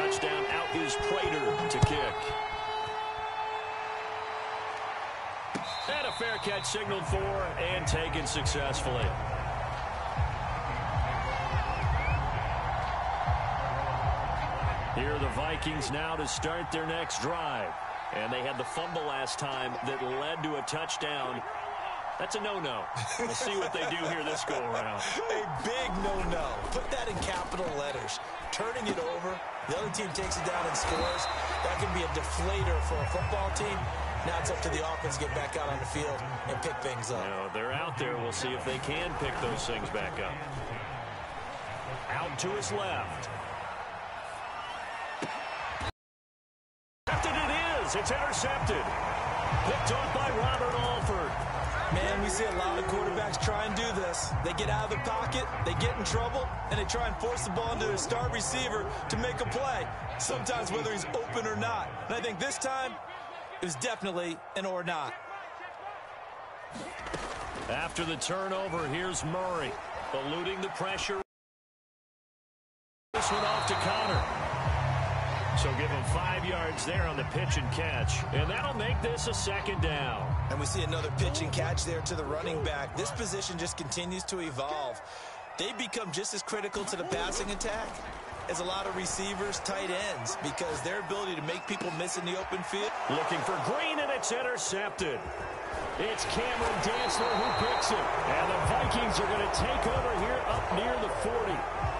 touchdown. Out is Prater to kick. And a fair catch signaled for and taken successfully. Here are the Vikings now to start their next drive. And they had the fumble last time that led to a touchdown. That's a no-no. We'll see what they do here this go-around. A big no-no. Put that in capital letters. Turning it over, the other team takes it down and scores. That can be a deflator for a football team. Now it's up to the offense to get back out on the field and pick things up. No, they're out there. We'll see if they can pick those things back up. Out to his left. It's intercepted. Picked off by Robert Alford. Man, we see a lot of quarterbacks try and do this. They get out of the pocket, they get in trouble, and they try and force the ball into their star receiver to make a play, sometimes whether he's open or not. And I think this time, it was definitely an or not. After the turnover, here's Murray, eluding the pressure. This one off to Connor. So give him 5 yards there on the pitch and catch. And that'll make this a second down. And we see another pitch and catch there to the running back. This position just continues to evolve. They become just as critical to the passing attack as a lot of receivers, tight ends, because their ability to make people miss in the open field. Looking for Green, and it's intercepted. It's Cameron Dantzler who picks it. And the Vikings are going to take over here up near the 40.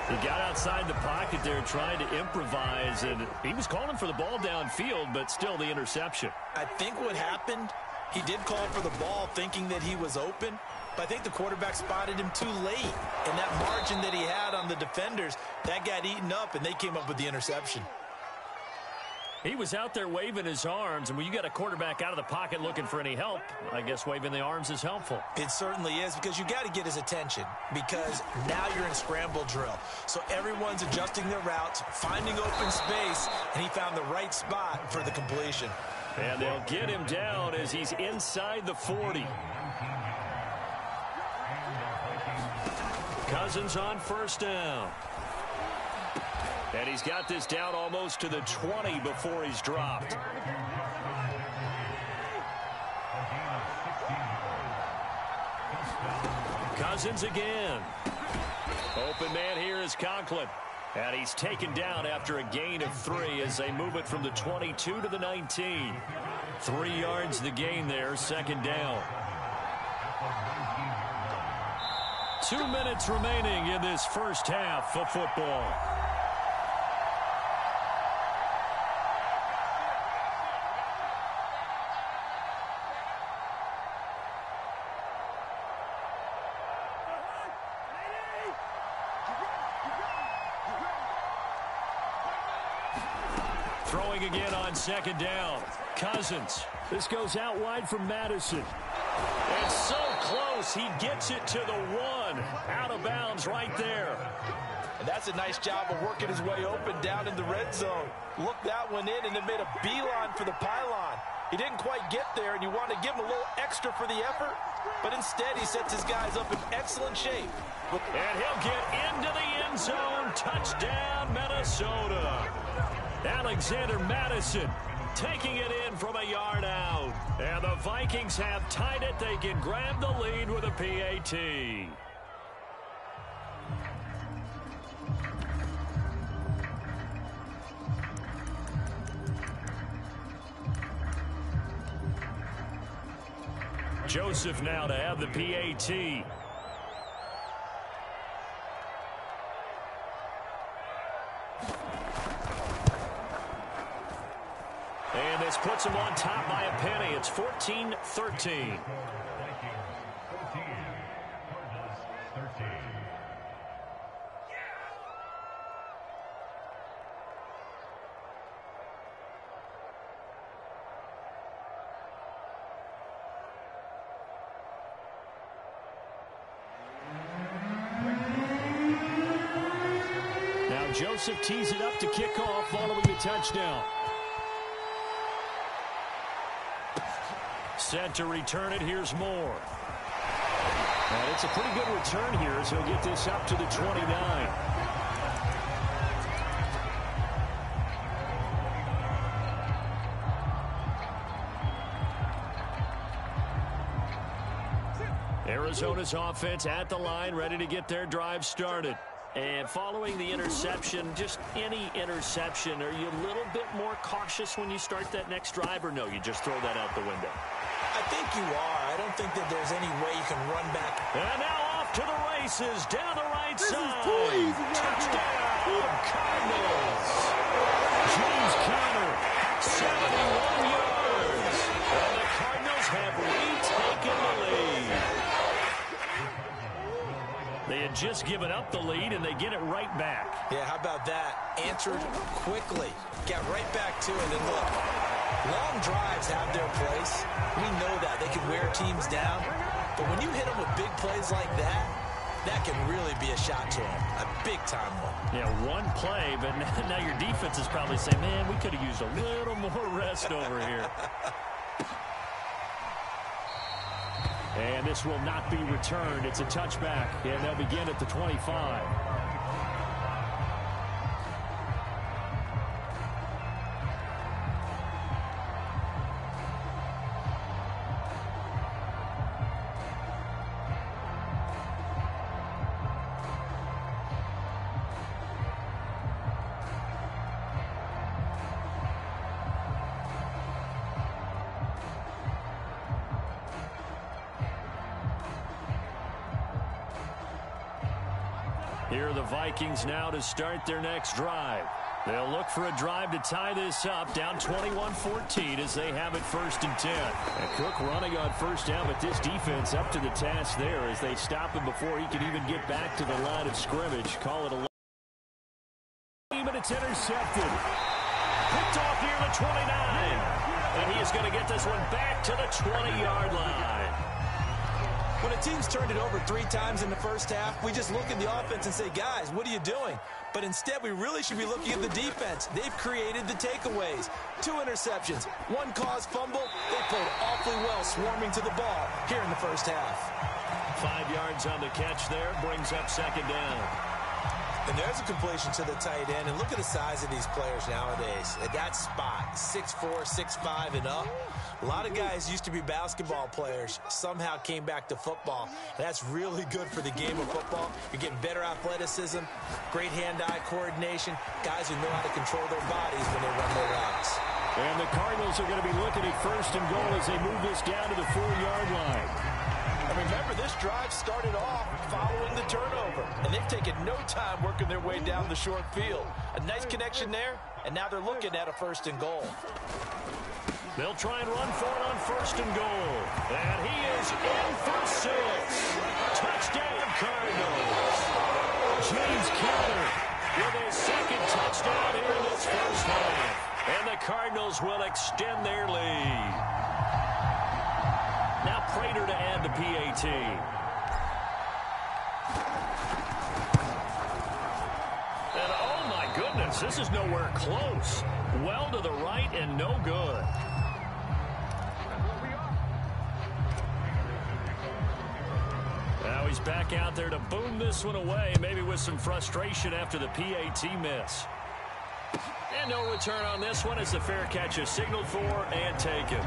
He got outside the pocket there trying to improvise, and he was calling for the ball downfield, but still the interception. I think what happened, he did call for the ball thinking that he was open, but I think the quarterback spotted him too late. And that margin that he had on the defenders, that got eaten up, and they came up with the interception. He was out there waving his arms, and when you got a quarterback out of the pocket looking for any help, I guess waving the arms is helpful. It certainly is, because you got to get his attention, because now you're in scramble drill. So everyone's adjusting their routes, finding open space, and he found the right spot for the completion. And they'll get him down as he's inside the 40. Cousins on first down. And he's got this down almost to the 20 before he's dropped. Cousins again. Open man here is Conklin. And he's taken down after a gain of 3 as they move it from the 22 to the 19. 3 yards the gain there, second down. 2 minutes remaining in this first half of football. Throwing again on second down. Cousins. This goes out wide from Madison. And so close, he gets it to the 1. Out of bounds right there. And that's a nice job of working his way open down in the red zone. Looked that one in and it made a beeline for the pylon. He didn't quite get there, and you want to give him a little extra for the effort, but instead he sets his guys up in excellent shape. And he'll get into the end zone. Touchdown, Minnesota. Alexander Madison taking it in from a yard out. And the Vikings have tied it. They can grab the lead with a PAT. Joseph now to have the PAT. And this puts him on top by a penny. It's 14-13. Now Joseph tees it up to kick off following the touchdown. Set to return it. Here's Moore. And it's a pretty good return here as he'll get this up to the 29. Arizona's offense at the line, ready to get their drive started. And following the interception, just any interception, are you a little bit more cautious when you start that next drive, or no, you just throw that out the window? I think you are. I don't think that there's any way you can run back. And now off to the races, down the right side. Touchdown, Cardinals. James Conner, 71 yards. And the Cardinals have retaken the lead. They had just given up the lead, and they get it right back. Yeah, how about that? Answered quickly. Got right back to it. And look, long drives have their place. We know that. They can wear teams down. But when you hit them with big plays like that, that can really be a shot to them. A big-time one. Yeah, one play, but now your defense is probably saying, man, we could have used a little more rest over here. And this will not be returned. It's a touchback, and they'll begin at the 25. Here are the Vikings now to start their next drive. They'll look for a drive to tie this up, down 21-14 as they have it 1st and 10. And Cook running on first down, but this defense up to the task there as they stop him before he can even get back to the line of scrimmage. Call it a but it's intercepted. Picked off near the 29. And he is going to get this one back to the 20-yard line. When a team's turned it over 3 times in the first half, we just look at the offense and say, guys, what are you doing? But instead, we really should be looking at the defense. They've created the takeaways. 2 interceptions, 1 caused fumble. They played awfully well swarming to the ball here in the first half. 5 yards on the catch there, brings up 2nd down. And there's a completion to the tight end. And look at the size of these players nowadays. At that spot, 6'4", 6'5", and up. A lot of guys used to be basketball players, somehow came back to football. And that's really good for the game of football. You're getting better athleticism, great hand-eye coordination, guys who know how to control their bodies when they run their routes. And the Cardinals are going to be looking at 1st and goal as they move this down to the 4-yard line. And remember, this drive started off following the turnover. And they've taken no time working their way down the short field. A nice connection there, and now they're looking at a 1st and goal. They'll try and run for it on 1st and goal. And he is in for 6. Touchdown, Cardinals. James Conner with his 2nd touchdown here in this first half. And the Cardinals will extend their lead. Now Prater to add the PAT. And oh my goodness, this is nowhere close. Well to the right and no good. Now he's back out there to boom this one away, maybe with some frustration after the PAT miss. And no return on this one as the fair catch is signaled for and taken.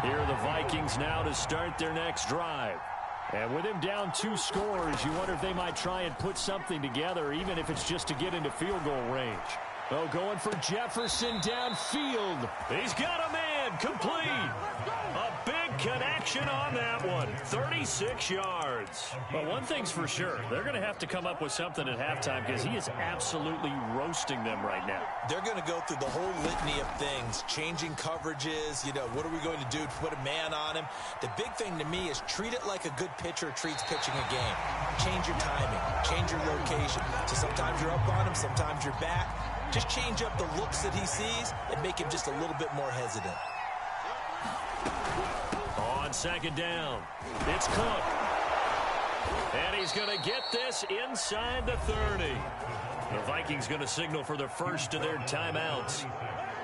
Here are the Vikings now to start their next drive. And with him down 2 scores, you wonder if they might try and put something together, even if it's just to get into field goal range. Oh, going for Jefferson downfield. He's got a man, complete. A big connection on that one. 36 yards. But one thing's for sure, they're going to have to come up with something at halftime because he is absolutely roasting them right now. They're going to go through the whole litany of things, changing coverages, what are we going to do to put a man on him? The big thing to me is treat it like a good pitcher treats pitching a game. Change your timing, change your location. So sometimes you're up on him, sometimes you're back. Just change up the looks that he sees and make him just a little bit more hesitant. On 2nd down, it's Cook. And he's going to get this inside the 30. The Vikings going to signal for the first of their timeouts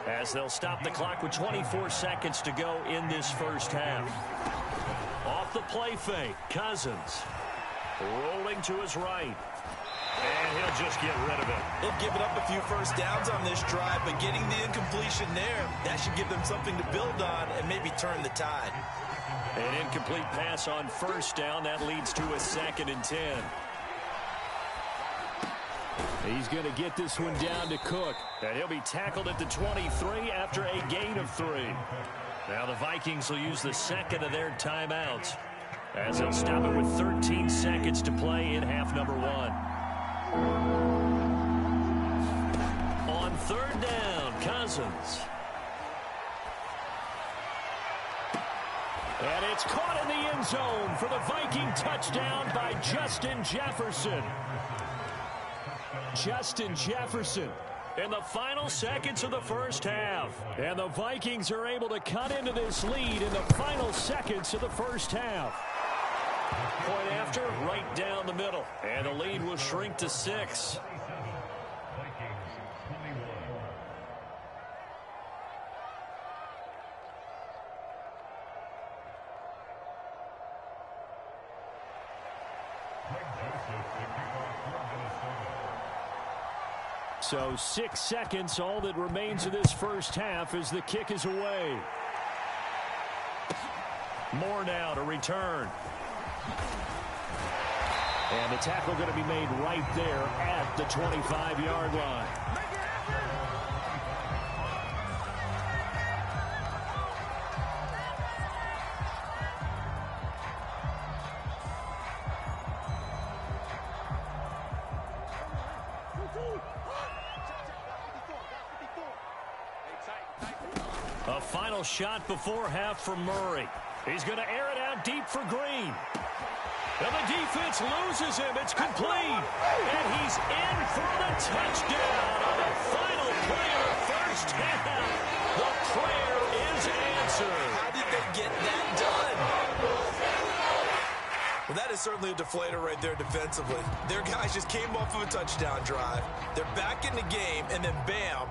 as they'll stop the clock with 24 seconds to go in this first half. Off the play fake, Cousins rolling to his right. And he'll just get rid of it. They've given up a few first downs on this drive, but getting the incompletion there, that should give them something to build on and maybe turn the tide. An incomplete pass on first down. That leads to a 2nd and 10. He's going to get this one down to Cook. And he'll be tackled at the 23 after a gain of 3. Now the Vikings will use the second of their timeouts, as they'll stop it with 13 seconds to play in half number 1. On 3rd down, Cousins. And it's caught in the end zone for the Viking touchdown by Justin Jefferson. Justin Jefferson in the final seconds of the first half. And the Vikings are able to cut into this lead in the final seconds of the first half. Point after, right down the middle. And the lead will shrink to 6. So 6 seconds, all that remains of this first half as the kick is away. Moore now to return. And the tackle going to be made right there at the 25-yard line. A final shot before half from Murray. He's going to air it out deep for Green. And the defense loses him. It's complete. And he's in for the touchdown on the final play of the first half. The prayer is answered. How did they get that done? Well, that is certainly a deflator right there defensively. Their guys just came off of a touchdown drive. They're back in the game, and then bam,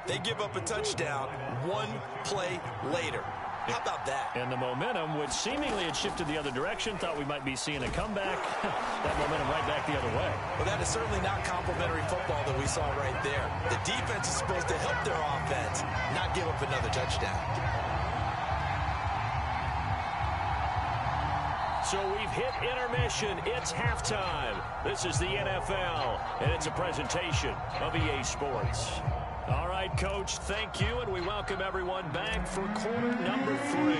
they give up a touchdown 1 play later. How about that? And the momentum, which seemingly had shifted the other direction, thought we might be seeing a comeback. That momentum right back the other way. Well, that is certainly not complimentary football that we saw right there. The defense is supposed to help their offense, not give up another touchdown. So we've hit intermission. It's halftime. This is the NFL, and it's a presentation of EA Sports. All right, Coach, thank you, and we welcome everyone back for quarter number 3.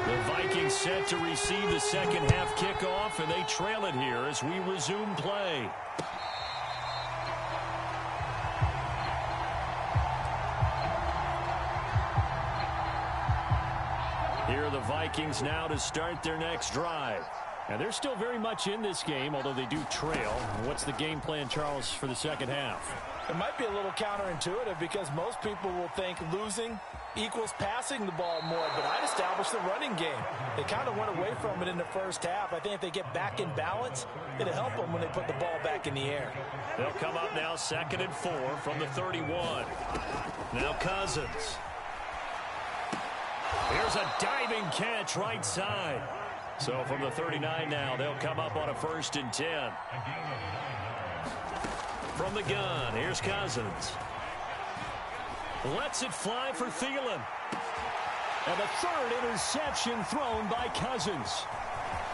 The Vikings set to receive the second half kickoff, and they trail it here as we resume play. Here are the Vikings now to start their next drive. And they're still very much in this game, although they do trail. What's the game plan, Charles, for the second half? It might be a little counterintuitive because most people will think losing equals passing the ball more, but I'd establish the running game. They kind of went away from it in the first half. I think if they get back in balance, it'll help them when they put the ball back in the air. They'll come up now 2nd and 4 from the 31. Now Cousins. Here's a diving catch right side. So from the 39 now, they'll come up on a 1st and 10. From the gun, here's Cousins. Lets it fly for Thielen. And the 3rd interception thrown by Cousins.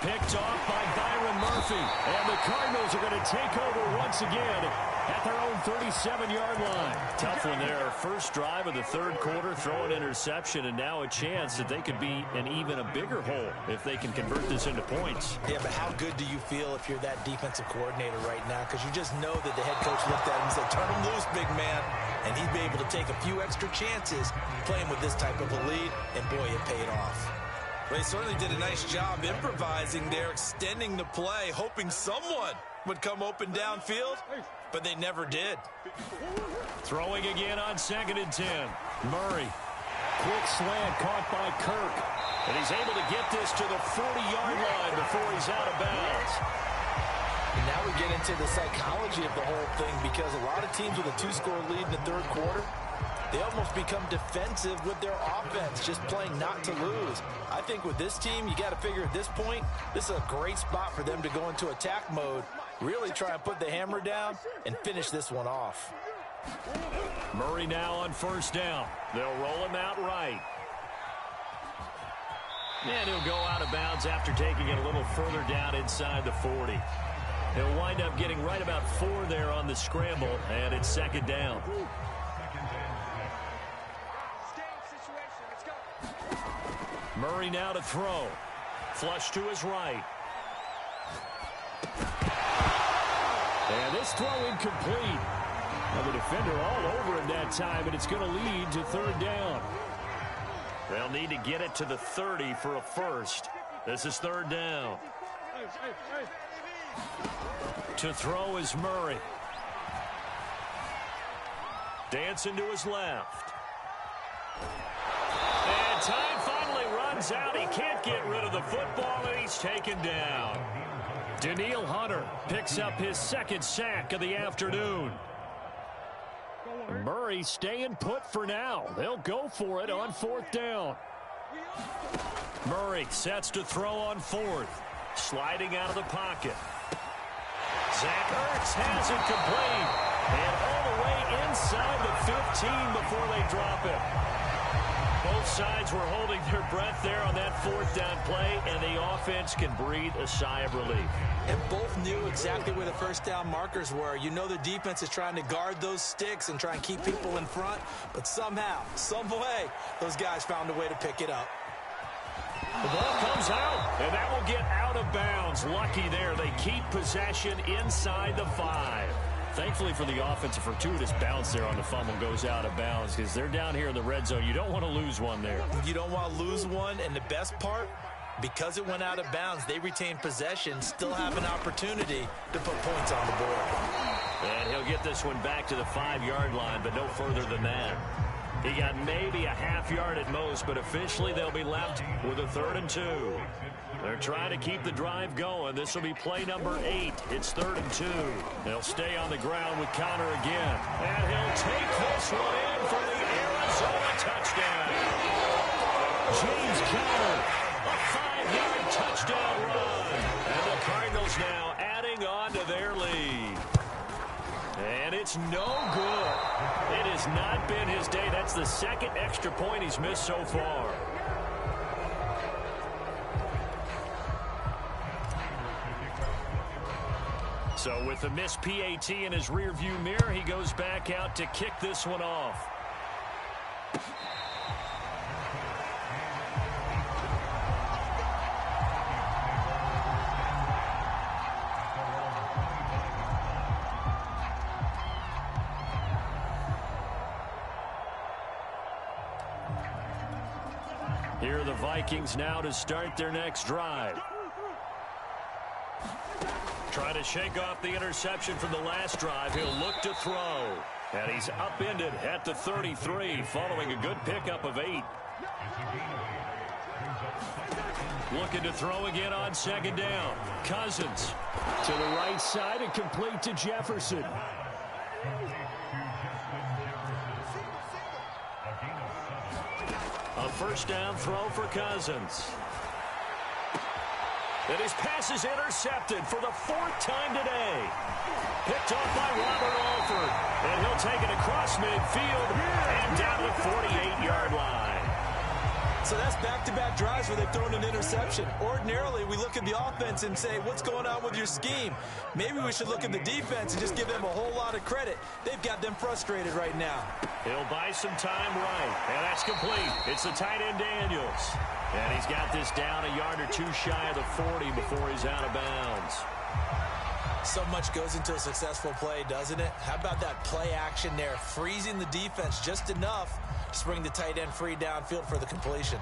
Picked off by Byron Murphy. And the Cardinals are going to take over once again at their own 37-yard line. Tough one there. First drive of the 3rd quarter, throw an interception, and now a chance that they could be in even a bigger hole if they can convert this into points. Yeah, but how good do you feel if you're that defensive coordinator right now? Because you just know that the head coach looked at him and said, turn him loose, big man. And he'd be able to take a few extra chances playing with this type of a lead, and boy, it paid off. They certainly did a nice job improvising there, extending the play, hoping someone would come open downfield, but they never did. Throwing again on 2nd and 10. Murray. Quick slant caught by Kirk. And he's able to get this to the 40-yard line before he's out of bounds. And now we get into the psychology of the whole thing, because a lot of teams with a 2-score lead in the 3rd quarter, they almost become defensive with their offense, just playing not to lose. I think with this team, you got to figure at this point, this is a great spot for them to go into attack mode Really try and put the hammer down and finish this one off. Murray now on first down. They'll roll him out right. And he'll go out of bounds after taking it a little further down inside the 40. He'll wind up getting right about 4 there on the scramble, and it's second down. Murray now to throw. Flush to his right. And this throw incomplete. Now the defender all over him that time, and it's going to lead to third down. They'll need to get it to the 30 for a first. This is third down. To throw is Murray. Dancing to his left. And time finally runs out. He can't get rid of the football, and he's taken down. Danielle Hunter picks up his second sack of the afternoon. Murray staying put for now. They'll go for it on fourth down. Murray sets to throw on fourth. Sliding out of the pocket. Zach Ertz has it complete. And all the way inside the 15 before they drop it. Both sides were holding their breath there on that fourth down play, and the offense can breathe a sigh of relief. And both knew exactly where the first down markers were. You know the defense is trying to guard those sticks and try and keep people in front, but somehow, some way, those guys found a way to pick it up. The ball comes out, and that will get out of bounds. Lucky there. They keep possession inside the 5. Thankfully for the offense, a fortuitous bounce there on the fumble goes out of bounds because they're down here in the red zone. You don't want to lose one there. You don't want to lose one, and the best part, because it went out of bounds, they retain possession, still have an opportunity to put points on the board. And he'll get this one back to the 5-yard line, but no further than that. He got maybe a half yard at most, but officially they'll be left with a 3rd and 2. They're trying to keep the drive going. This will be play number 8. It's 3rd and 2. They'll stay on the ground with Conner again. And he'll take this one in for the Arizona touchdown. James Conner, a 5-yard touchdown run. And the Cardinals now adding on to their lead. And it's no good. It has not been his day. That's the second extra point he's missed so far. So with the missed PAT in his rearview mirror, he goes back out to kick this one off. Here are the Vikings now to start their next drive. Trying to shake off the interception from the last drive. He'll look to throw. And he's upended at the 33 following a good pickup of 8. Looking to throw again on second down. Cousins to the right side and complete to Jefferson. A first down throw for Cousins. And his pass is intercepted for the 4th time today. Picked off by Robert Alford. And he'll take it across midfield and down the 48-yard line. So that's back-to-back drives where they've thrown an interception. Ordinarily, we look at the offense and say, what's going on with your scheme? Maybe we should look at the defense and just give them a whole lot of credit. They've got them frustrated right now. He'll buy some time right. And that's complete. It's the tight end Daniels. And he's got this down a yard or 2 shy of the 40 before he's out of bounds. So much goes into a successful play, doesn't it? How about that play action there? Freezing the defense just enough to bring the tight end free downfield for the completion.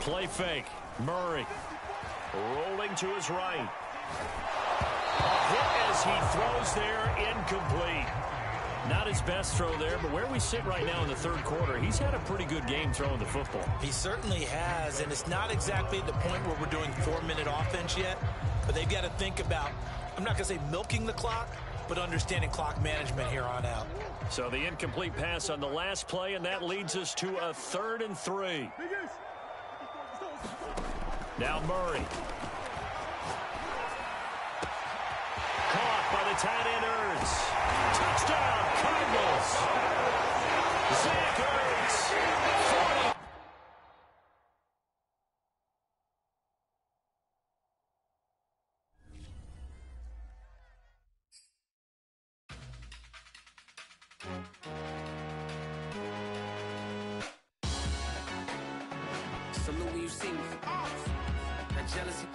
Play fake. Murray rolling to his right. A hit as he throws there, incomplete. Not his best throw there, but where we sit right now in the 3rd quarter, he's had a pretty good game throwing the football. He certainly has, and it's not exactly at the point where we're doing 4-minute offense yet, but they've got to think about, I'm not going to say milking the clock, but understanding clock management here on out. So the incomplete pass on the last play, and that leads us to a 3rd and 3. Now Murray. Caught by the tight end Ertz. Touchdown, Cardinals. Zach Ertz. 40. Salute when you see me. That jealousy.